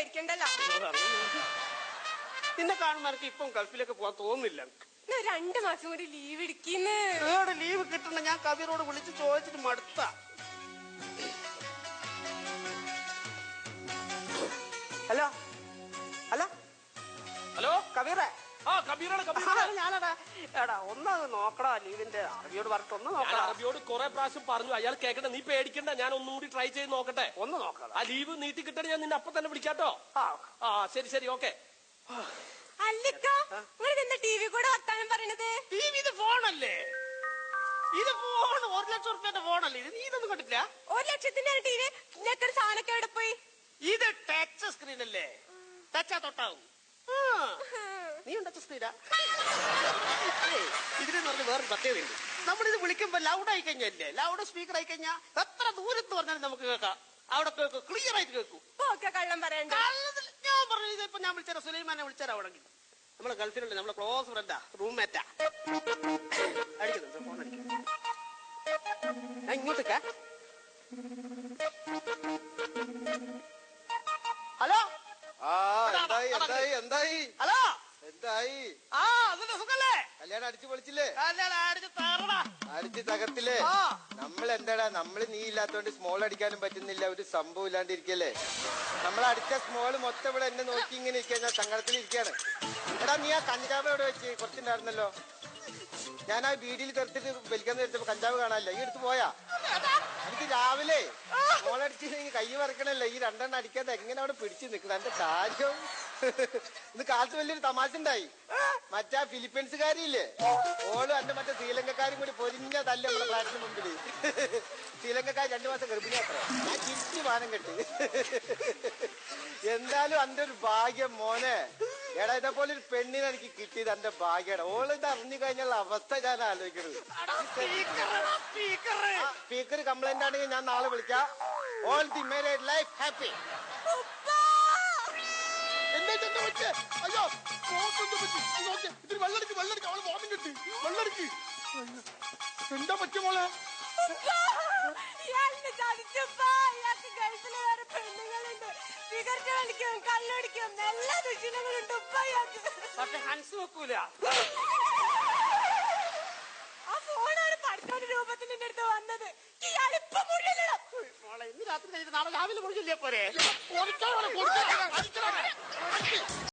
പേടിക്കണ്ടല്ലോ. നിന്നെ കാണുമ്പോ എനിക്ക് ഇപ്പം ഗൾഫിലേക്ക് പോകാൻ തോന്നുന്നില്ല. 2 മാസം കൂടി ലീവ് എടുക്കുന്നു. ലീവ് കിട്ടണ്ട. ഞാൻ കബീറോട് വിളിച്ച് ചോദിച്ചിട്ട് മടുത്ത. ഹലോ ഹലോ ഹലോ കബീറേ. ഞാനടാ. എടാ ഒന്ന് നോക്കടാ ലീവിന്റെ. അറബിയോട് പറഞ്ഞിട്ട് ഒന്ന് നോക്കടാ. അറബിയോട് കുറെ പ്രാവശ്യം പറഞ്ഞു, അയാൾ കേക്കട്ടെ. നീ പേടിക്കണ്ട, ഞാൻ ഒന്നും കൂടി ട്രൈ ചെയ്ത് നോക്കട്ടെ. ഒന്ന് നോക്കാം. ആ ലീവ് നീട്ടി കിട്ടണ ഞാൻ നിന്നെ അപ്പൊ തന്നെ വിളിക്കാട്ടോ. ആ ശരി ശരി ഓക്കെ. അല്ലിക്കാ ടി വി കൂടെ വർത്താനം പറയണത്. ഇത് ഫോണല്ലേ? ഇത് ഫോൺ 1 ലക്ഷം റുപ്യന്റെ ഫോണല്ലേ ഇത്? നീ ഇതൊന്നും കണ്ടില്ല? 1 ലക്ഷത്തിന്റെ ടി വി. നിനക്കൊരു സാധനമൊക്കെ എവിടെ പോയി? ഇത് ടച്ച് സ്ക്രീൻ അല്ലേ? ടച്ചാ തൊട്ടാവും. നീ ടച്ച് സ്ക്രീനാ? ഇതിനെന്ന് പറഞ്ഞ വേറൊരു പ്രത്യേകതയുണ്ട്. നമ്മളിത് വിളിക്കുമ്പോ ലൗഡ് ആയി കഴിഞ്ഞല്ലേ, ലൗഡ് സ്പീക്കർ ആയി കഴിഞ്ഞാൽ എത്ര ദൂരത്ത് പറഞ്ഞാലും നമുക്ക് കേൾക്കാം. അവിടെ കേൾക്കും, ക്ലിയർ ആയിട്ട് കേൾക്കും. കള്ളം പറയണ്ട. ഞാൻ പറഞ്ഞു ഇപ്പൊ ഞാൻ വിളിച്ചാ സുലൈമാനെ വിളിച്ചാരാവണമെങ്കിൽ നമ്മളെ ഗൾഫിലുണ്ട്, നമ്മളെ ക്ലോസ് ഫ്രണ്ടാ, റൂംമേറ്റാ. അടിക്കുന്നുണ്ട് ഫോൺ അടിക്കുന്നു. ഞാൻ ഇങ്ങോട്ടേക്കാ. ഹലോ എന്തായി? ഹലോ എന്തായി? അതിന്റെ സുഖല്ലേ? കല്യാണം അടിച്ചു പൊളിച്ചില്ലേ? അടിച്ച് തകർത്തില്ലേ? നമ്മൾ എന്താടാ, നമ്മള് നീ ഇല്ലാത്തോണ്ട് സ്മോൾ അടിക്കാനും പറ്റുന്നില്ല. ഒരു സംഭവം ഇല്ലാണ്ടിരിക്കല്ലേ? നമ്മൾ അടിച്ച സ്മോള് മൊത്തം ഇവിടെ എന്നെ നോക്കി ഇങ്ങനെ ഇരിക്കാൻ ഞാൻ സങ്കടത്തിൽ ഇരിക്കാണ്. എടാ നീ ആ കഞ്ചാവ് എവിടെ വെച്ച് കുറച്ചുണ്ടായിരുന്നല്ലോ? ഞാൻ ആ ബീഡിയിൽ തെറുത്തിട്ട് വലിക്കാൻ എടുത്തപ്പോ കഞ്ചാവ് കാണാനില്ല. ഈ എടുത്ത് പോയാ? എനിക്ക് രാവിലെ സ്മോളടിച്ചില്ലെങ്കിൽ കൈ മറക്കണല്ലോ. ഈ 2 എണ്ണം അടിക്കാതെ എങ്ങനെ അവിടെ പിടിച്ചു നിൽക്കണം? എന്റെ കാര്യം ഇന്ന് കാലത്ത് വലിയൊരു തമാശ ഉണ്ടായി. മറ്റാ ഫിലിപ്പീൻസുകാരില്ലേ, ഓളും എന്റെ മറ്റേ ശ്രീലങ്കക്കാരും കൂടി പൊരിഞ്ഞ തല്ല് നമ്മുടെ ഫ്ലാറ്റിന് മുമ്പില്. ശ്രീലങ്കക്കാർ 2 മാസം ഗർഭിണിയാത്ര. ഞാൻ ചിരിച്ചു മാനം കെട്ടി. എന്തായാലും എന്റെ ഒരു ഭാഗ്യം മോനെ. എടാ ഇതേപോലെ ഒരു പെണ്ണിനെ എനിക്ക് കിട്ടിയത് എന്റെ ഭാഗ്യടാ. ഓളിത് അറിഞ്ഞു കഴിഞ്ഞുള്ള അവസ്ഥ ഞാൻ ആലോചിക്കുന്നത്. സ്പീക്കർ കംപ്ലൈന്റ് ആണെങ്കിൽ ഞാൻ നാളെ വിളിക്കാം. All the married life happy. അയ്യോ ഇതിന് വെള്ളടിക്ക് അവള് മോർണിംഗ് കിട്ടി. വെള്ളടിക്ക് എന്താ പറ്റിയ മോളെ? പക്ഷെ ഹൻസ് വെക്കൂല. ആ ഫോണാണ് പഠിച്ചോന്റെ രൂപത്തിൽ എന്റെ അടുത്ത് വന്നത്. മോളെ ഇന്ന് രാത്രി കഴിഞ്ഞിട്ട് നാളെ രാവിലെ മുഴുകില്ലേ പോരെ?